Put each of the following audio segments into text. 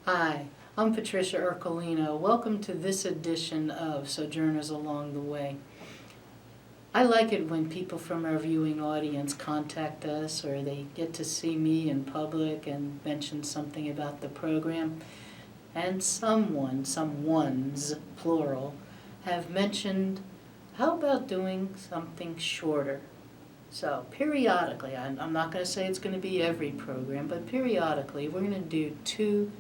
Hi, I'm Patricia Ercolino. Welcome to this edition of Sojourners Along the Way. I like it when people from our viewing audience contact us or they get to see me in public and mention something about the program. And someones, plural, have mentioned, how about doing something shorter? So periodically, I'm not going to say it's going to be every program, but periodically we're going to do 2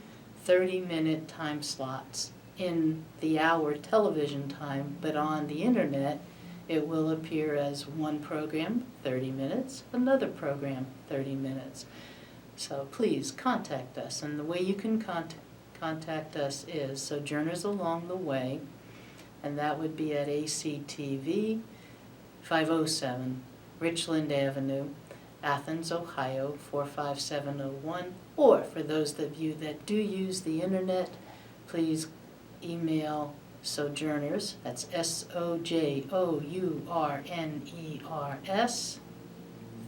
30-minute time slots in the hour television time, but on the internet it will appear as one program, 30 minutes, another program, 30 minutes. So please contact us, and the way you can contact us is Sojourners Along the Way, and that would be at ACTV 507 Richland Avenue, Athens, Ohio 45701, or for those of you that do use the internet, please email Sojourners, that's SOJOURNERS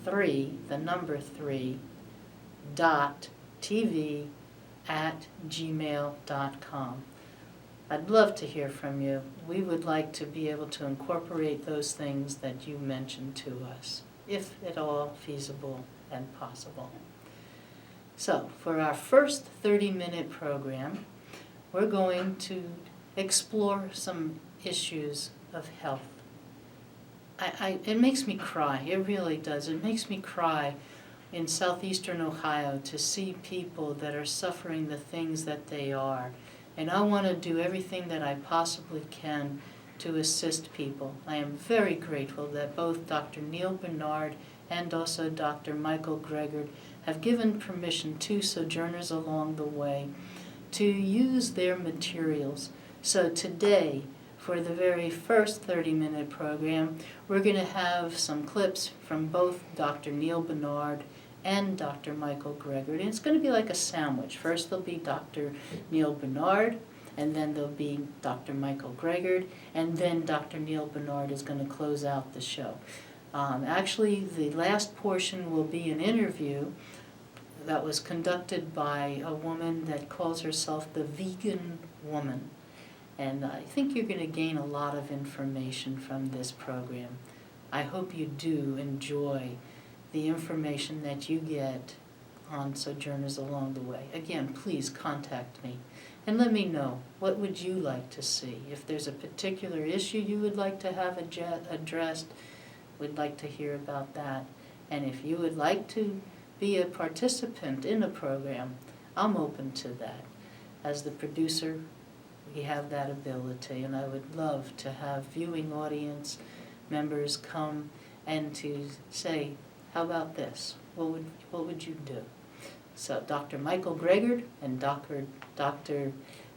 3 .tv@gmail.com. I'd love to hear from you. We would like to be able to incorporate those things that you mentioned to us, if at all feasible and possible. So, for our first 30-minute program, we're going to explore some issues of health. It makes me cry, it really does. It makes me cry in southeastern Ohio to see people that are suffering the things that they are. And I want to do everything that I possibly can to assist people. I am very grateful that both Dr. Neal Barnard and also Dr. Michael Greger have given permission to Sojourners Along the Way to use their materials. So today, for the very first 30-minute program, we're going to have some clips from both Dr. Neal Barnard and Dr. Michael Greger. And it's going to be like a sandwich. First there'll be Dr. Neal Barnard, and then there'll be Dr. Michael Greger, and then Dr. Neal Barnard is going to close out the show. Actually, the last portion will be an interview that was conducted by a woman that calls herself the Vegan Woman. And I think you're going to gain a lot of information from this program. I hope you do enjoy the information that you get on Sojourners Along the Way. Again, please contact me and let me know, what would you like to see? If there's a particular issue you would like to have addressed, we'd like to hear about that. And if you would like to be a participant in a program, I'm open to that. As the producer, we have that ability, and I would love to have viewing audience members come and to say, how about this? What would you do? So Dr. Michael Greger and Dr.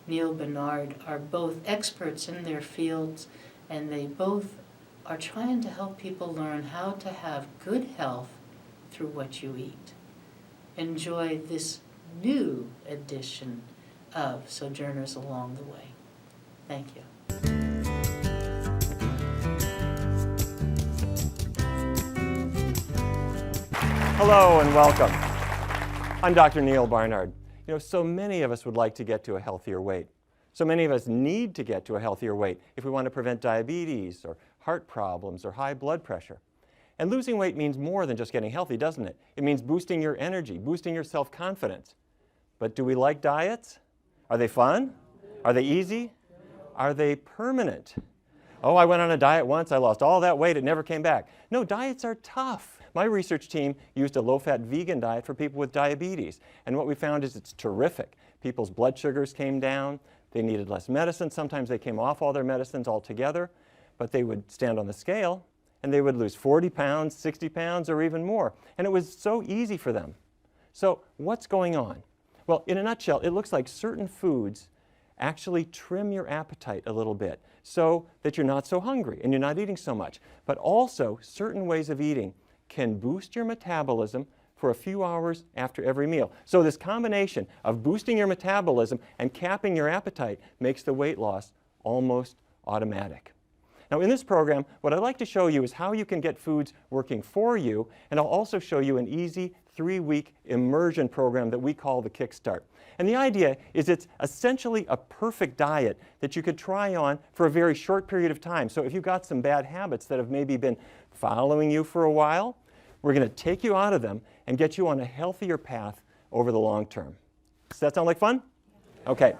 Neal Barnard are both experts in their fields, and they both are trying to help people learn how to have good health through what you eat. Enjoy this new edition of Sojourners Along the Way. Thank you. Hello and welcome. I'm Dr. Neal Barnard. So many of us would like to get to a healthier weight. So many of us need to get to a healthier weight if we want to prevent diabetes or heart problems or high blood pressure. And losing weight means more than just getting healthy, doesn't it? It means boosting your energy, boosting your self-confidence. But do we like diets? Are they fun? Are they easy? Are they permanent? Oh, I went on a diet once, I lost all that weight, it never came back. No, diets are tough. My research team used a low-fat vegan diet for people with diabetes, and what we found is it's terrific. People's blood sugars came down, they needed less medicine, sometimes they came off all their medicines altogether, but they would stand on the scale and they would lose 40 pounds, 60 pounds, or even more. And it was so easy for them. So what's going on? Well, in a nutshell, it looks like certain foods actually trim your appetite a little bit so that you're not so hungry and you're not eating so much. But also, certain ways of eating can boost your metabolism for a few hours after every meal. So this combination of boosting your metabolism and capping your appetite makes the weight loss almost automatic. Now in this program, what I'd like to show you is how you can get foods working for you, and I'll also show you an easy 3-week immersion program that we call the Kickstart. And the idea is it's essentially a perfect diet that you could try on for a very short period of time. So if you've got some bad habits that have maybe been following you for a while, we're going to take you out of them and get you on a healthier path over the long term. Does that sound like fun? Okay.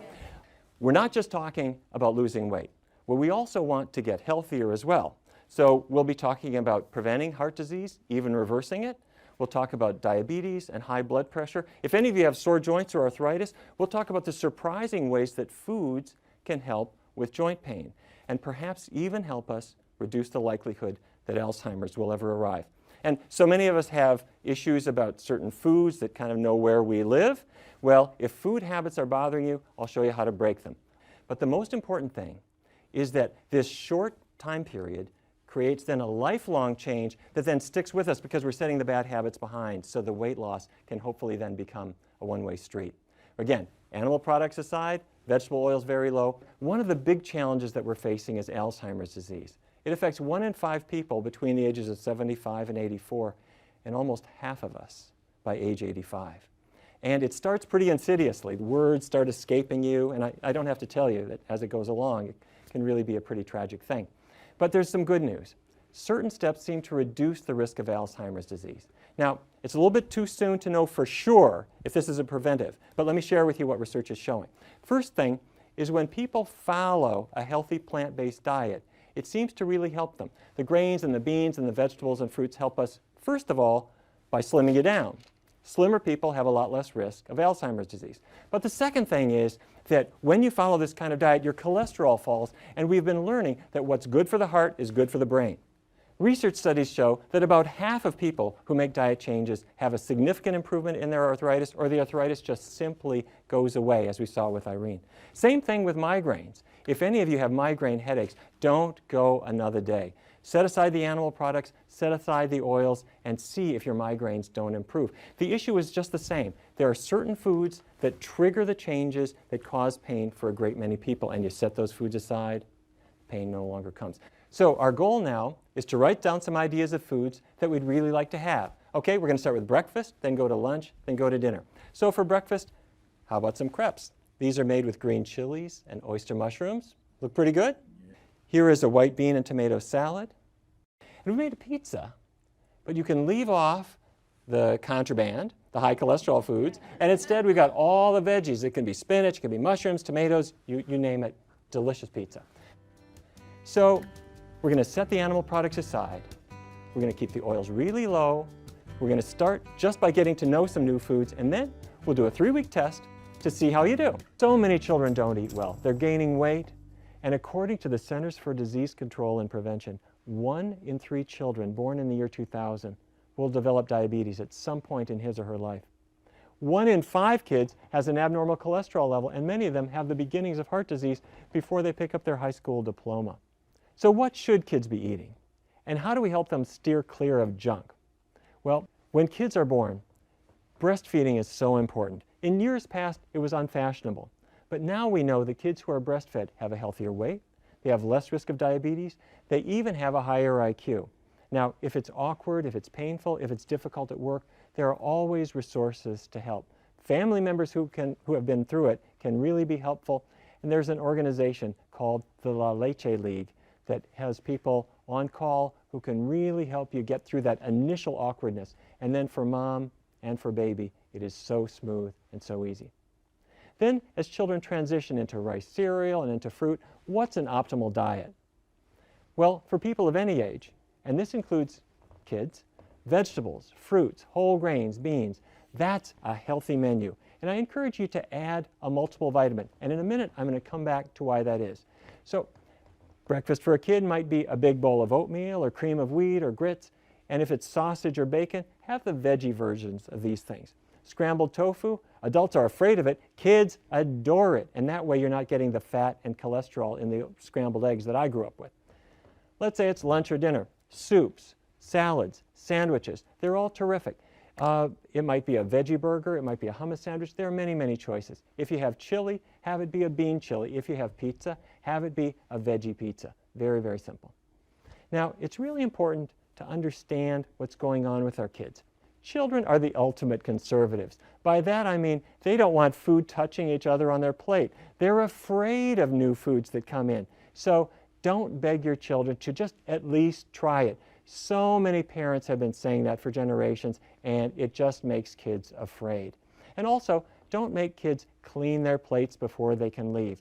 We're not just talking about losing weight. Well, we also want to get healthier as well. So we'll be talking about preventing heart disease, even reversing it. We'll talk about diabetes and high blood pressure. If any of you have sore joints or arthritis, we'll talk about the surprising ways that foods can help with joint pain and perhaps even help us reduce the likelihood that Alzheimer's will ever arrive. And so many of us have issues about certain foods that kind of know where we live. Well, if food habits are bothering you, I'll show you how to break them. But the most important thing is that this short time period creates then a lifelong change that then sticks with us because we're setting the bad habits behind, so the weight loss can hopefully then become a one-way street. Again, animal products aside, vegetable oils very low. One of the big challenges that we're facing is Alzheimer's disease. It affects 1 in 5 people between the ages of 75 and 84, and almost half of us by age 85. And it starts pretty insidiously. The words start escaping you, and I don't have to tell you that as it goes along, it can really be a pretty tragic thing. But there's some good news. Certain steps seem to reduce the risk of Alzheimer's disease. Now, it's a little bit too soon to know for sure if this is a preventive, but let me share with you what research is showing. First thing is when people follow a healthy plant-based diet, it seems to really help them. The grains and the beans and the vegetables and fruits help us, first of all, by slimming you down. Slimmer people have a lot less risk of Alzheimer's disease. But the second thing is that when you follow this kind of diet, your cholesterol falls, and we've been learning that what's good for the heart is good for the brain. Research studies show that about half of people who make diet changes have a significant improvement in their arthritis, or the arthritis just simply goes away, as we saw with Irene. Same thing with migraines. If any of you have migraine headaches, don't go another day. Set aside the animal products, set aside the oils, and see if your migraines don't improve. The issue is just the same. There are certain foods that trigger the changes that cause pain for a great many people, and you set those foods aside, pain no longer comes. So our goal now is to write down some ideas of foods that we'd really like to have. Okay, we're going to start with breakfast, then go to lunch, then go to dinner. So for breakfast, how about some crepes? These are made with green chilies and oyster mushrooms. Look pretty good? Here is a white bean and tomato salad. And we made a pizza, but you can leave off the contraband, the high cholesterol foods, and instead we've got all the veggies. It can be spinach, it can be mushrooms, tomatoes, you name it. Delicious pizza. So we're going to set the animal products aside. We're going to keep the oils really low. We're going to start just by getting to know some new foods, and then we'll do a 3-week test to see how you do. So many children don't eat well. They're gaining weight, and according to the Centers for Disease Control and Prevention, 1 in 3 children born in the year 2000 will develop diabetes at some point in his or her life. 1 in 5 kids has an abnormal cholesterol level, and many of them have the beginnings of heart disease before they pick up their high school diploma. So what should kids be eating? And how do we help them steer clear of junk? Well, when kids are born, breastfeeding is so important. In years past, it was unfashionable. But now we know that kids who are breastfed have a healthier weight, they have less risk of diabetes, they even have a higher IQ. Now, if it's awkward, if it's painful, if it's difficult at work, there are always resources to help. Family members who have been through it can really be helpful. And there's an organization called the La Leche League that has people on call who can really help you get through that initial awkwardness. And then for mom and for baby, it is so smooth and so easy. Then, as children transition into rice cereal and into fruit, what's an optimal diet? Well, for people of any age, and this includes kids, vegetables, fruits, whole grains, beans, that's a healthy menu. And I encourage you to add a multiple vitamin. And in a minute, I'm going to come back to why that is. So, breakfast for a kid might be a big bowl of oatmeal or cream of wheat or grits. And if it's sausage or bacon, have the veggie versions of these things. Scrambled tofu, adults are afraid of it, kids adore it, and that way you're not getting the fat and cholesterol in the scrambled eggs that I grew up with. Let's say it's lunch or dinner, soups, salads, sandwiches, they're all terrific. It might be a veggie burger, it might be a hummus sandwich, there are many, many choices. If you have chili, have it be a bean chili. If you have pizza, have it be a veggie pizza. Very, very simple. Now, it's really important to understand what's going on with our kids. Children are the ultimate conservatives. By that I mean they don't want food touching each other on their plate. They're afraid of new foods that come in. So don't beg your children to just at least try it. So many parents have been saying that for generations, and it just makes kids afraid. And also, don't make kids clean their plates before they can leave.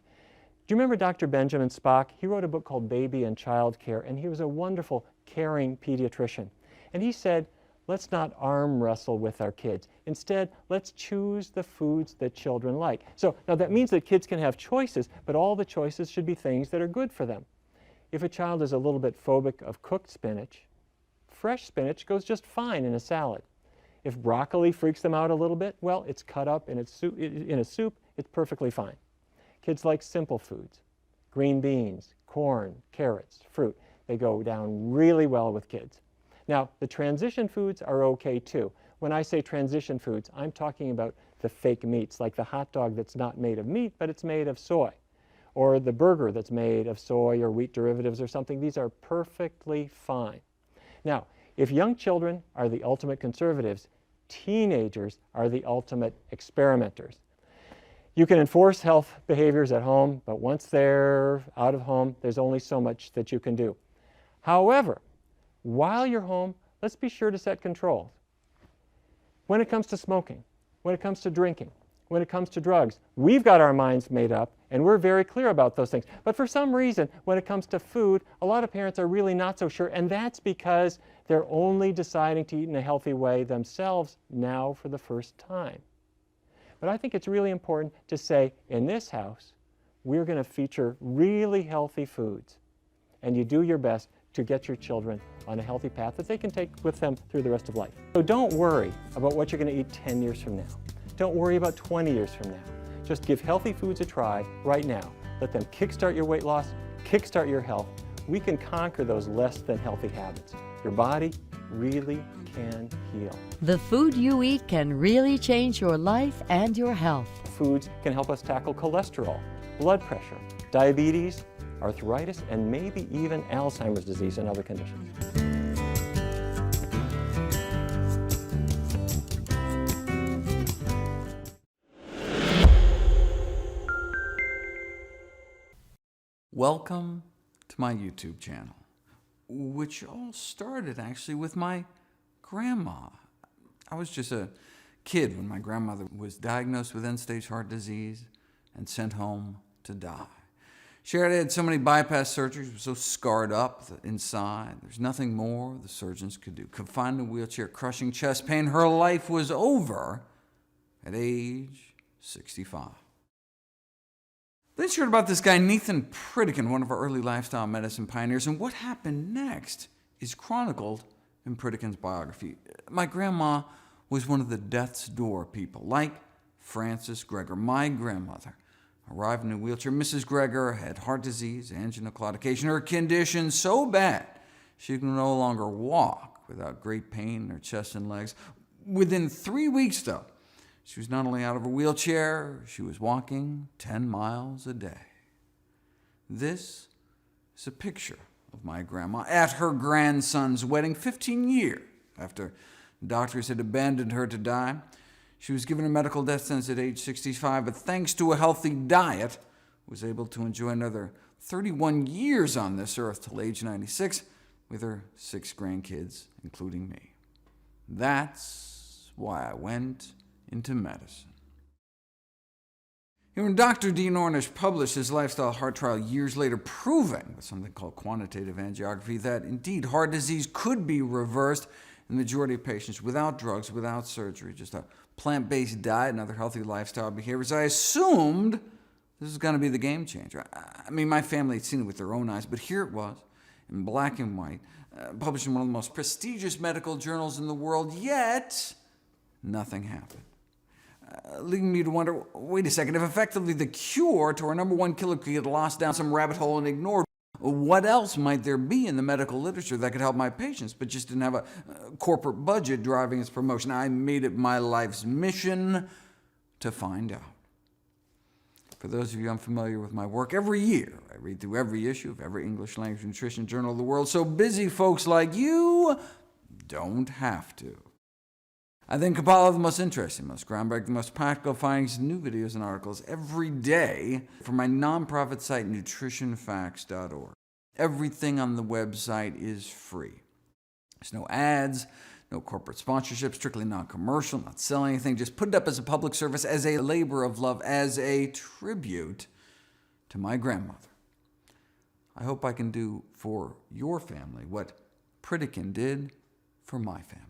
Do you remember Dr. Benjamin Spock? He wrote a book called Baby and Child Care, and he was a wonderful, caring pediatrician. And he said, let's not arm wrestle with our kids. Instead, let's choose the foods that children like. So now that means that kids can have choices, but all the choices should be things that are good for them. If a child is a little bit phobic of cooked spinach, fresh spinach goes just fine in a salad. If broccoli freaks them out a little bit, well, it's cut up in a soup, it's perfectly fine. Kids like simple foods, green beans, corn, carrots, fruit. They go down really well with kids. Now, the transition foods are okay too. When I say transition foods, I'm talking about the fake meats, like the hot dog that's not made of meat, but it's made of soy, or the burger that's made of soy or wheat derivatives or something. These are perfectly fine. Now, if young children are the ultimate conservatives, teenagers are the ultimate experimenters. You can enforce health behaviors at home, but once they're out of home, there's only so much that you can do. However, while you're home, let's be sure to set controls. When it comes to smoking, when it comes to drinking, when it comes to drugs, we've got our minds made up and we're very clear about those things. But for some reason, when it comes to food, a lot of parents are really not so sure, and that's because they're only deciding to eat in a healthy way themselves now for the first time. But I think it's really important to say, in this house, we're going to feature really healthy foods, and you do your best to get your children on a healthy path that they can take with them through the rest of life. So don't worry about what you're going to eat 10 years from now. Don't worry about 20 years from now. Just give healthy foods a try right now. Let them kickstart your weight loss, kickstart your health. We can conquer those less than healthy habits. Your body really can heal. The food you eat can really change your life and your health. Foods can help us tackle cholesterol, blood pressure, diabetes, arthritis, and maybe even Alzheimer's disease and other conditions. Welcome to my YouTube channel, which all started actually with my grandma. I was just a kid when my grandmother was diagnosed with end-stage heart disease and sent home to die. She already had so many bypass surgeries, was so scarred up inside. There's nothing more the surgeons could do. Confined in a wheelchair, crushing chest pain, her life was over at age 65. Then she heard about this guy, Nathan Pritikin, one of our early lifestyle medicine pioneers, and what happened next is chronicled in Pritikin's biography. My grandma was one of the death's door people, like Frances Greger, my grandmother. Arrived in a wheelchair, Mrs. Greger had heart disease, angina, claudication, her condition so bad she could no longer walk without great pain in her chest and legs. Within 3 weeks, though, she was not only out of her wheelchair, she was walking 10 miles a day. This is a picture of my grandma at her grandson's wedding 15 years after doctors had abandoned her to die. She was given a medical death sentence at age 65, but thanks to a healthy diet, was able to enjoy another 31 years on this earth till age 96 with her 6 grandkids, including me. That's why I went into medicine. When Dr. Dean Ornish published his lifestyle heart trial years later, proving with something called quantitative angiography that indeed heart disease could be reversed in the majority of patients without drugs, without surgery, just a plant-based diet and other healthy lifestyle behaviors, I assumed this was going to be the game changer. I mean, my family had seen it with their own eyes, but here it was, in black and white, published in one of the most prestigious medical journals in the world, yet nothing happened. Leading me to wonder, wait a second, if effectively the cure to our number one killer could get lost down some rabbit hole and ignored, what else might there be in the medical literature that could help my patients, but just didn't have a corporate budget driving its promotion? I made it my life's mission to find out. For those of you unfamiliar with my work, every year I read through every issue of every English language nutrition journal of the world, so busy folks like you don't have to. I then compile all the most interesting, most groundbreaking, most practical findings, new videos and articles every day for my nonprofit site, nutritionfacts.org. Everything on the website is free. There's no ads, no corporate sponsorship, strictly non-commercial, not selling anything, just put it up as a public service, as a labor of love, as a tribute to my grandmother. I hope I can do for your family what Pritikin did for my family.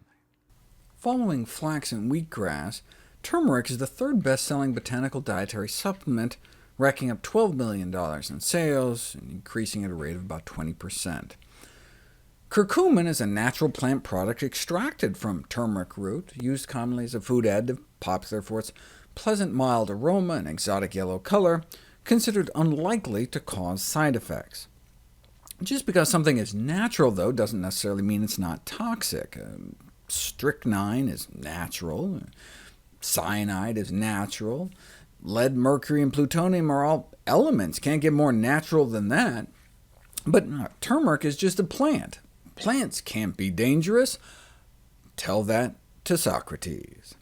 Following flax and wheatgrass, turmeric is the third best-selling botanical dietary supplement, racking up $12 million in sales and increasing at a rate of about 20%. Curcumin is a natural plant product extracted from turmeric root, used commonly as a food additive, popular for its pleasant mild aroma and exotic yellow color, considered unlikely to cause side effects. Just because something is natural, though, doesn't necessarily mean it's not toxic. Strychnine is natural, cyanide is natural, lead, mercury, and plutonium are all elements. Can't get more natural than that. But turmeric is just a plant. Plants can't be dangerous. Tell that to Socrates.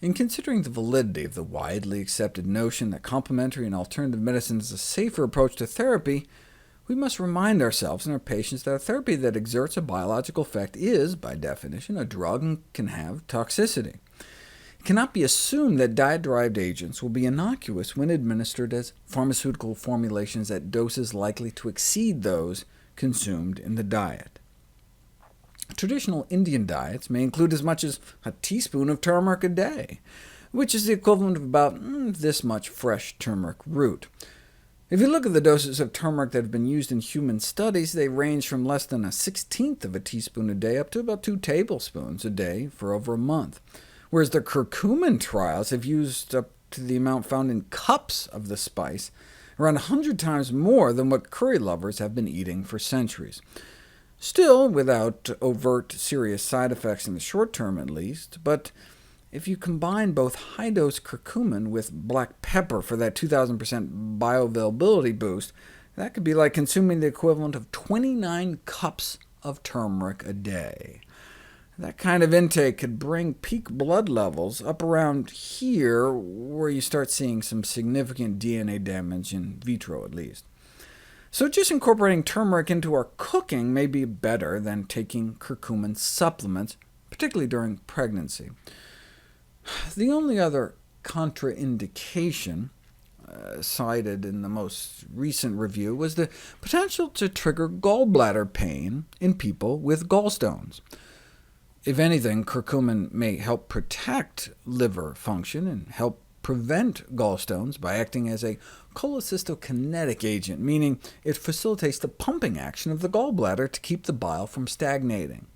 In considering the validity of the widely accepted notion that complementary and alternative medicine is a safer approach to therapy, we must remind ourselves and our patients that a therapy that exerts a biological effect is, by definition, a drug and can have toxicity. It cannot be assumed that diet-derived agents will be innocuous when administered as pharmaceutical formulations at doses likely to exceed those consumed in the diet. Traditional Indian diets may include as much as a teaspoon of turmeric a day, which is the equivalent of about this much fresh turmeric root. If you look at the doses of turmeric that have been used in human studies, they range from less than 1/16 of a teaspoon a day up to about 2 tablespoons a day for over a month, whereas the curcumin trials have used up to the amount found in cups of the spice, around 100 times more than what curry lovers have been eating for centuries. Still, without overt serious side effects in the short term at least, but if you combine both high-dose curcumin with black pepper for that 2,000% bioavailability boost, that could be like consuming the equivalent of 29 cups of turmeric a day. That kind of intake could bring peak blood levels up around here, where you start seeing some significant DNA damage, in vitro at least. So just incorporating turmeric into our cooking may be better than taking curcumin supplements, particularly during pregnancy. The only other contraindication cited in the most recent review was the potential to trigger gallbladder pain in people with gallstones. If anything, curcumin may help protect liver function and help prevent gallstones by acting as a cholecystokinetic agent, meaning it facilitates the pumping action of the gallbladder to keep the bile from stagnating.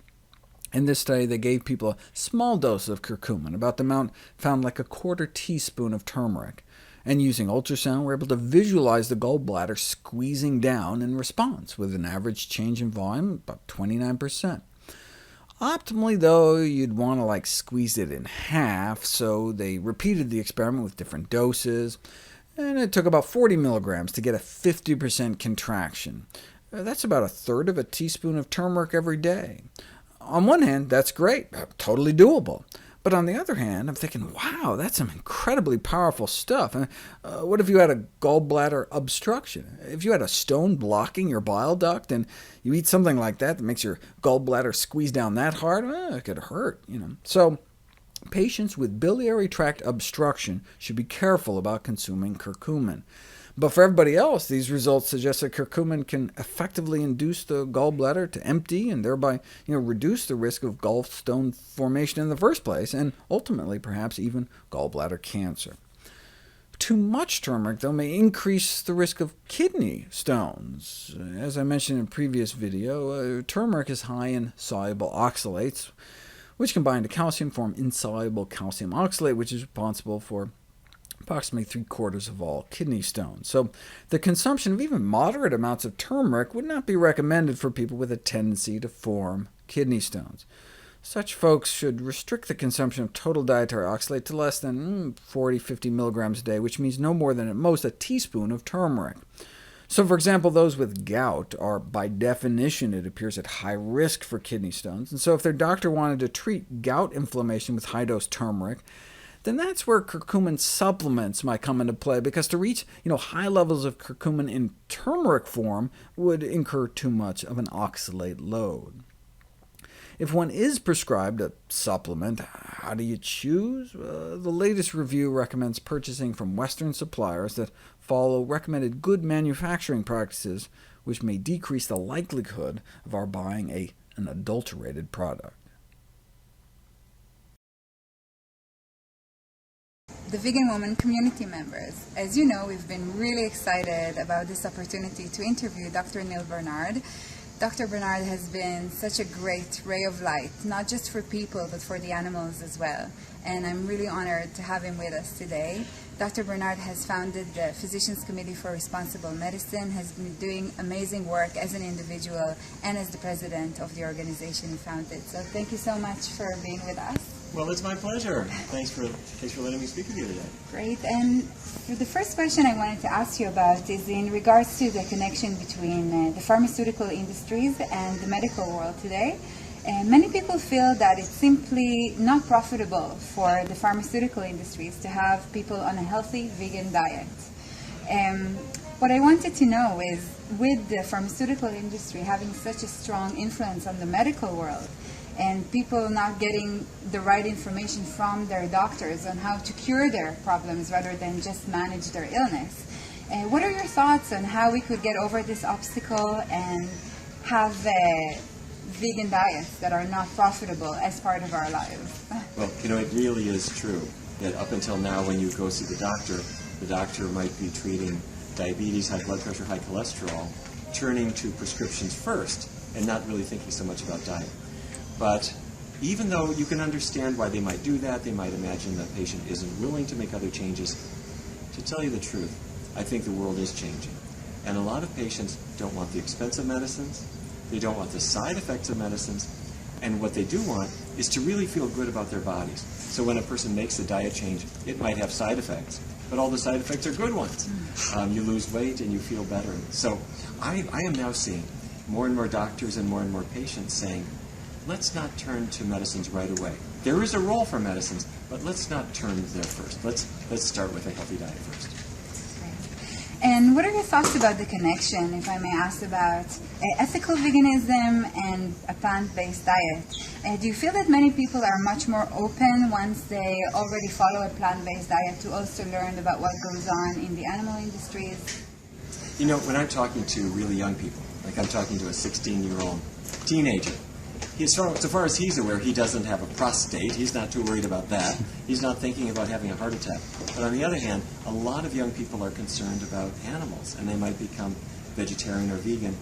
In this study, they gave people a small dose of curcumin, about the amount found like a 1/4 teaspoon of turmeric, and using ultrasound were able to visualize the gallbladder squeezing down in response, with an average change in volume about 29%. Optimally, though, you'd want to squeeze it in half, so they repeated the experiment with different doses, and it took about 40 milligrams to get a 50% contraction. That's about 1/3 of a teaspoon of turmeric every day. On one hand, that's great, totally doable. But on the other hand, I'm thinking, wow, that's some incredibly powerful stuff. What if you had a gallbladder obstruction? If you had a stone blocking your bile duct, and you eat something like that makes your gallbladder squeeze down that hard, it could hurt. So patients with biliary tract obstruction should be careful about consuming curcumin. But for everybody else, these results suggest that curcumin can effectively induce the gallbladder to empty, and thereby reduce the risk of gallstone formation in the first place, and ultimately perhaps even gallbladder cancer. Too much turmeric, though, may increase the risk of kidney stones. As I mentioned in a previous video, turmeric is high in soluble oxalates, which combine to calcium form insoluble calcium oxalate, which is responsible for approximately 3/4 of all kidney stones. So the consumption of even moderate amounts of turmeric would not be recommended for people with a tendency to form kidney stones. Such folks should restrict the consumption of total dietary oxalate to less than 40–50 milligrams a day, which means no more than at most a teaspoon of turmeric. So, for example, those with gout are, by definition, it appears, at high risk for kidney stones, and so if their doctor wanted to treat gout inflammation with high-dose turmeric, then that's where curcumin supplements might come into play, because to reach high levels of curcumin in turmeric form would incur too much of an oxalate load. If one is prescribed a supplement, how do you choose? The latest review recommends purchasing from Western suppliers that follow recommended good manufacturing practices, which may decrease the likelihood of our buying an adulterated product. The Vegan Woman community members. As you know, we've been really excited about this opportunity to interview Dr. Neal Barnard. Dr. Barnard has been such a great ray of light, not just for people, but for the animals as well. And I'm really honored to have him with us today. Dr. Barnard has founded the Physicians Committee for Responsible Medicine, has been doing amazing work as an individual and as the president of the organization he founded. So thank you so much for being with us. Well, it's my pleasure. Thanks for letting me speak with you today. Great. And for the first question I wanted to ask you about is in regards to the connection between the pharmaceutical industries and the medical world today. Many people feel that it's simply not profitable for the pharmaceutical industries to have people on a healthy vegan diet. What I wanted to know is, with the pharmaceutical industry having such a strong influence on the medical world, and people not getting the right information from their doctors on how to cure their problems rather than just manage their illness, what are your thoughts on how we could get over this obstacle and have vegan diets that are not profitable as part of our lives? Well, it really is true that up until now, when you go see the doctor might be treating diabetes, high blood pressure, high cholesterol, turning to prescriptions first, and not really thinking so much about diet. But even though you can understand why they might do that, they might imagine the patient isn't willing to make other changes, to tell you the truth, I think the world is changing. And a lot of patients don't want the expensive medicines, they don't want the side effects of medicines, and what they do want is to really feel good about their bodies. So when a person makes a diet change, it might have side effects, but all the side effects are good ones. You lose weight and you feel better. So I am now seeing more and more doctors and more patients saying, let's not turn to medicines right away. There is a role for medicines, but let's not turn there first. Let's start with a healthy diet first. And what are your thoughts about the connection, if I may ask, about ethical veganism and a plant-based diet? Do you feel that many people are much more open once they already follow a plant-based diet to also learn about what goes on in the animal industries? When I'm talking to really young people, like I'm talking to a 16-year-old teenager, so far as he's aware, he doesn't have a prostate. He's not too worried about that. He's not thinking about having a heart attack. But on the other hand, a lot of young people are concerned about animals, and they might become vegetarian or vegan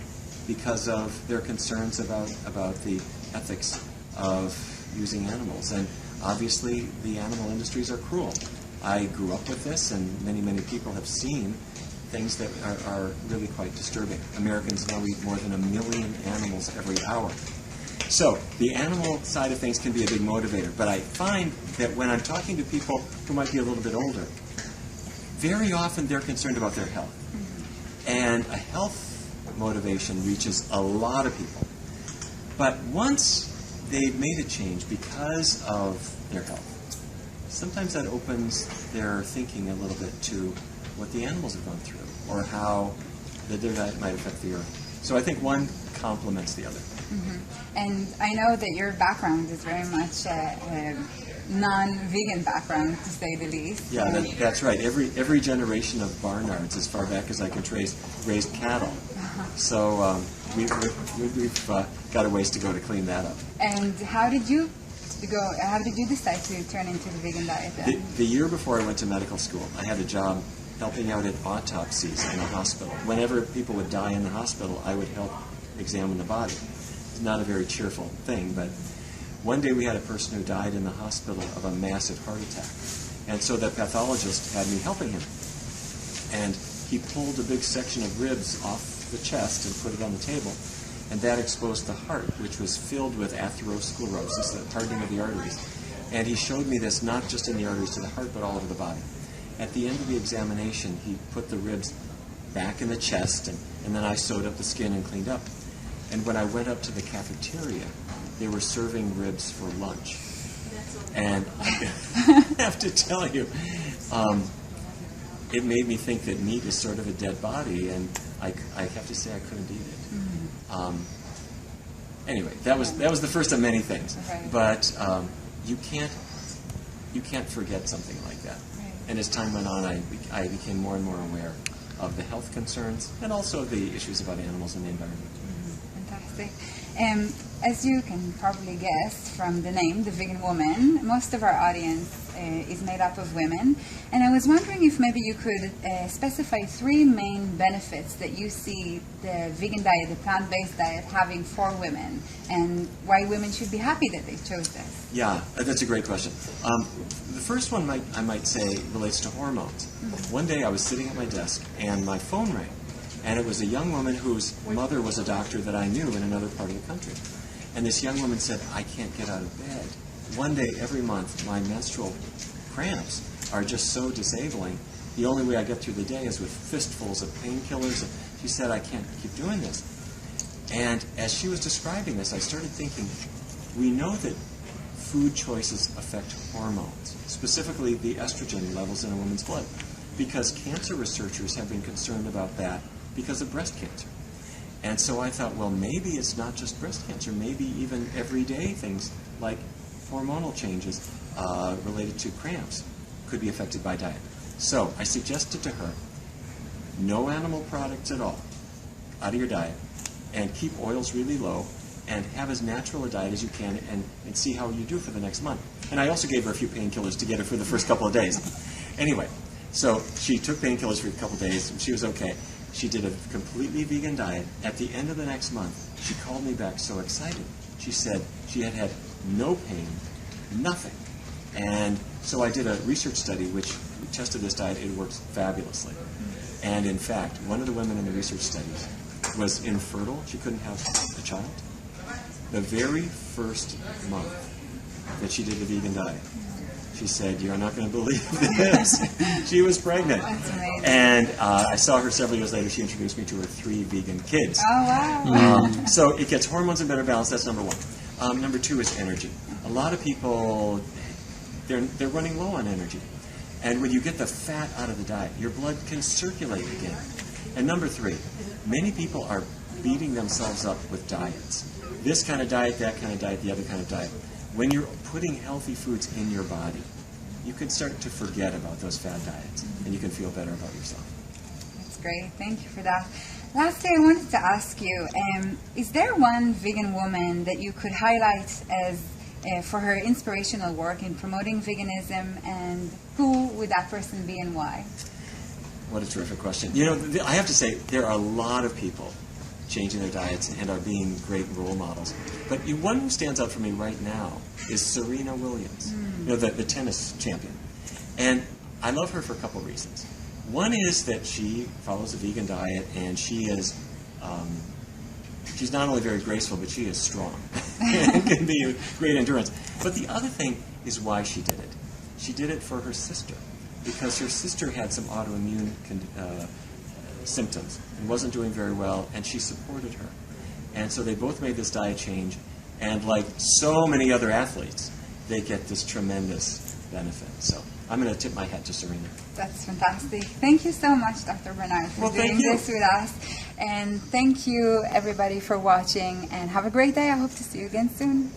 because of their concerns about the ethics of using animals. And obviously, the animal industries are cruel. I grew up with this, and many people have seen things that are really quite disturbing. Americans now eat more than 1 million animals every hour. So the animal side of things can be a big motivator, but I find that when I'm talking to people who might be a little bit older, very often they're concerned about their health. And a health motivation reaches a lot of people. But once they've made a change because of their health, sometimes that opens their thinking a little bit to what the animals have gone through, or how their diet might affect the earth. So I think one complements the other. And I know that your background is very much a non-vegan background, to say the least. Yeah, that's right. Every generation of Barnards, as far back as I can trace, raised cattle. So we've got a ways to go to clean that up. And how did you decide to turn into the vegan diet then? The year before I went to medical school, I had a job helping out at autopsies in a hospital. Whenever people would die in the hospital, I would help examine the body. It's not a very cheerful thing, but one day we had a person who died in the hospital of a massive heart attack. And so the pathologist had me helping him. And he pulled a big section of ribs off the chest and put it on the table. And that exposed the heart, which was filled with atherosclerosis, the hardening of the arteries. And he showed me this not just in the arteries to the heart, but all over the body. At the end of the examination, he put the ribs back in the chest, and then I sewed up the skin and cleaned up. And when I went up to the cafeteria, they were serving ribs for lunch. And I have to tell you, it made me think that meat is sort of a dead body, and I have to say I couldn't eat it. Anyway, that was the first of many things. Right. But you can't forget something like that. Right. And as time went on, I became more and more aware of the health concerns and also the issues about animals and the environment. Fantastic. As you can probably guess from the name, The Vegan Woman, most of our audience is made up of women. And I was wondering if maybe you could specify 3 main benefits that you see the vegan diet, the plant-based diet, having for women, and why women should be happy that they chose this. Yeah, that's a great question. The first one I might say relates to hormones. One day I was sitting at my desk and my phone rang. And it was a young woman whose mother was a doctor that I knew in another part of the country. And this young woman said, I can't get out of bed. One day every month, my menstrual cramps are just so disabling. The only way I get through the day is with fistfuls of painkillers. She said, I can't keep doing this. And as she was describing this, I started thinking, we know that food choices affect hormones, specifically the estrogen levels in a woman's blood, because cancer researchers have been concerned about that because of breast cancer. And so I thought, well, maybe it's not just breast cancer, maybe even everyday things like hormonal changes related to cramps could be affected by diet. So I suggested to her, no animal products at all out of your diet, and keep oils really low, and have as natural a diet as you can, and see how you do for the next month. And I also gave her a few painkillers to get her for the first couple of days. Anyway, so she took painkillers for a couple of days, and she was okay. She did a completely vegan diet. At the end of the next month, she called me back so excited. She said she had had no pain, nothing. And so I did a research study which tested this diet. It works fabulously. And in fact, one of the women in the research studies was infertile. She couldn't have a child. The very first month that she did the vegan diet, she said, you're not going to believe this. She was pregnant. That's amazing. And I saw her several years later. She introduced me to her 3 vegan kids. Oh, wow. So it gets hormones in better balance. That's number 1. Number 2 is energy. A lot of people, they're running low on energy. And when you get the fat out of the diet, your blood can circulate again. And number 3, many people are beating themselves up with diets. This kind of diet, that kind of diet, the other kind of diet. When you're putting healthy foods in your body, you can start to forget about those fad diets, and you can feel better about yourself. That's great. Thank you for that. Lastly, I wanted to ask you, is there one vegan woman that you could highlight as for her inspirational work in promoting veganism, and who would that person be and why? What a terrific question. You know, I have to say, there are a lot of people changing their diets and are being great role models. But one who stands out for me right now is Serena Williams, you know, the tennis champion. And I love her for a couple reasons. One is that she follows a vegan diet, and she is, she's not only very graceful, but she is strong and can be great endurance. But the other thing is why she did it. She did it for her sister, because her sister had some autoimmune symptoms and wasn't doing very well, and she supported her. And so they both made this diet change, and like so many other athletes, they get this tremendous benefit. So I'm going to tip my hat to Serena. That's fantastic. Thank you so much, Dr. Barnard, for doing this with us. And thank you, everybody, for watching, and have a great day. I hope to see you again soon.